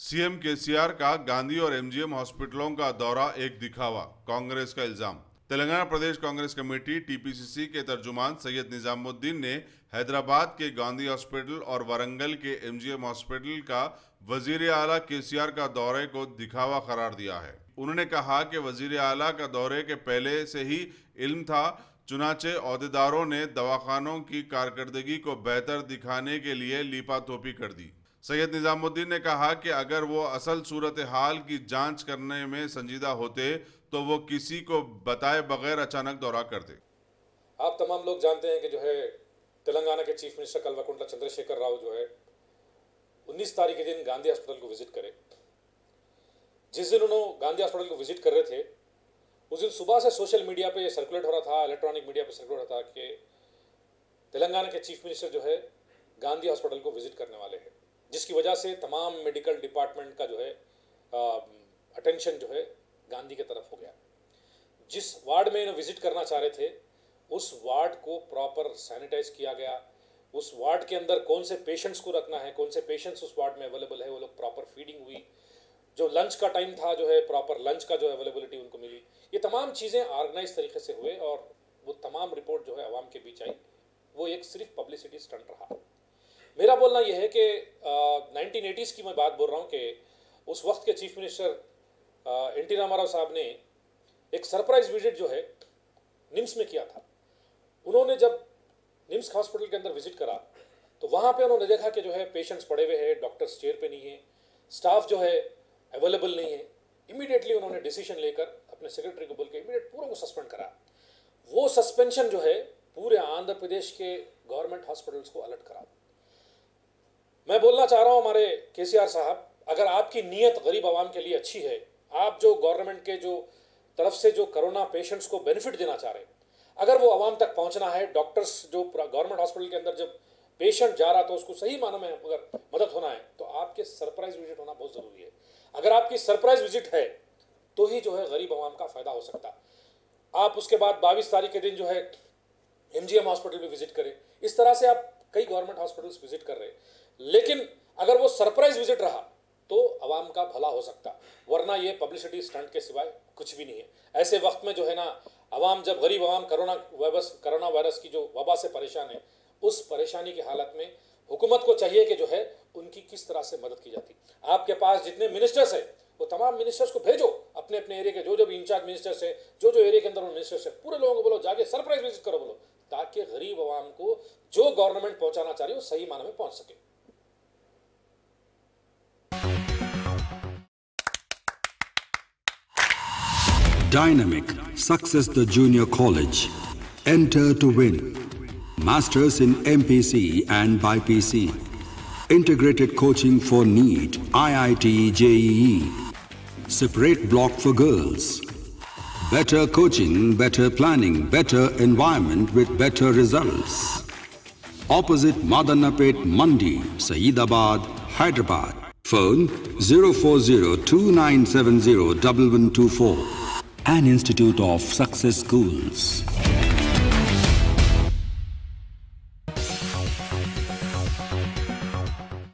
CM KCR का गांधी और MGM हॉस्पिटलों का दौरा एक दिखावा, कांग्रेस का इल्जाम। तेलंगाना प्रदेश कांग्रेस कमेटी टीपीसीसी के तर्जुमान सैयद निजामुद्दीन ने हैदराबाद के गांधी हॉस्पिटल और वारंगल के एमजीएम हॉस्पिटल का वजीर आला केसीआर का दौरे को दिखावा करार दिया है। उन्होंने कहा कि वजीर आला का दौरे के पहले से ही इल्म था, चुनाचे ओहदेदारों ने दवाखानों की कारकर्दगी को बेहतर दिखाने के लिए लीपातोपी कर दी। सैयद निजामुद्दीन ने कहा कि अगर वो असल सूरत हाल की जांच करने में संजीदा होते तो वो किसी को बताए बगैर अचानक दौरा करते। आप तमाम लोग जानते हैं कि जो है तेलंगाना के चीफ मिनिस्टर कल्वाकुंटला चंद्रशेखर राव जो है 19 तारीख के दिन गांधी हॉस्पिटल को विजिट करे। जिस दिन उन्होंने गांधी हॉस्पिटल को विजिट कर रहे थे उस दिन सुबह से सोशल मीडिया पे ये सर्कुलेट हो रहा था, इलेक्ट्रॉनिक मीडिया पे सर्कुलेट हो रहा था कि तेलंगाना के चीफ मिनिस्टर जो है गांधी हॉस्पिटल को विजिट करने वाले हैं, जिसकी वजह से तमाम मेडिकल डिपार्टमेंट का जो है अटेंशन जो है गांधी की तरफ हो गया। जिस वार्ड में इन्हें विजिट करना चाह रहे थे उस वार्ड को प्रॉपर सैनिटाइज किया गया। उस वार्ड के अंदर कौन से पेशेंट्स को रखना है, कौन से पेशेंट्स उस वार्ड में अवेलेबल है, वो लोग प्रॉपर फीडिंग हुई। जो लंच का टाइम था जो है प्रॉपर लंच का जो अवेलेबिलिटी उनको मिली। ये तमाम चीज़ें ऑर्गेनाइज तरीके से हुए और वो तमाम रिपोर्ट जो है आवाम के बीच आई। वो एक सिर्फ पब्लिसिटी स्टंट रहा। मेरा बोलना यह है कि 1980s की मैं बात बोल रहा हूँ कि उस वक्त के chief minister N T Rama Rao साहब ने एक सरप्राइज विजिट जो है निम्स में किया था। उन्होंने जब निम्स हॉस्पिटल के अंदर विजिट करा तो वहाँ पे उन्होंने देखा कि जो है पेशेंट्स पड़े हुए हैं, डॉक्टर्स चेयर पे नहीं है, स्टाफ जो है अवेलेबल नहीं है। इमीडिएटली उन्होंने डिसीजन लेकर अपने सेक्रेटरी को बोल के इमीडिएट पूरा को सस्पेंड करा। वो सस्पेंशन जो है पूरे आंध्र प्रदेश के गवर्नमेंट हॉस्पिटल्स को अलर्ट करा। मैं बोलना चाह रहा हूं हमारे केसीआर साहब, अगर आपकी नीयत गरीब आवाम के लिए अच्छी है, आप जो गवर्नमेंट के जो तरफ से जो कोरोना पेशेंट्स को बेनिफिट देना चाह रहे हैं, अगर वो आवाम तक पहुंचना है, डॉक्टर्स जो गवर्नमेंट हॉस्पिटल के अंदर जब पेशेंट जा रहा तो उसको सही मानों में अगर मदद होना है तो आपके सरप्राइज विजिट होना बहुत ज़रूरी है। अगर आपकी सरप्राइज विजिट है तो ही जो है गरीब आवाम का फ़ायदा हो सकता। आप उसके बाद 22 तारीख के दिन जो है एमजीएम हॉस्पिटल भी विजिट करें। इस तरह से आप कई गवर्नमेंट हॉस्पिटल्स विजिट कर रहे हैं, लेकिन अगर वो सरप्राइज विजिट रहा तो आवाम का भला हो सकता, वरना ये पब्लिसिटी स्टंट के सिवाय कुछ भी नहीं है। ऐसे वक्त में जो है ना आवाम, जब गरीब आवाम कोरोना वायरस की जो वबा से परेशान है, उस परेशानी की हालत में हुकूमत को चाहिए कि जो है उनकी किस तरह से मदद की जाती। आपके पास जितने मिनिस्टर्स हैं वो तमाम मिनिस्टर्स को भेजो, अपने अपने एरिया के जो भी इंचार्ज मिनिस्टर्स है, जो एरिया के अंदर मिनिस्टर्स है, पूरे लोगों को बोलो जाके सरप्राइज विजिट करो बोलो, ताकि गरीब आवाम को जो गवर्नमेंट पहुंचाना चाह रही है वो सही मानों में पहुंच सके। Dynamic Success the Junior College. Enter to win. Masters in MPC and BPC. Integrated coaching for NEET, IIT, JEE. Separate block for girls. Better coaching, better planning, better environment with better results. Opposite Madanapet Mandi, Saeedabad, Hyderabad. Phone 04029701124. An Institute of Success Schools.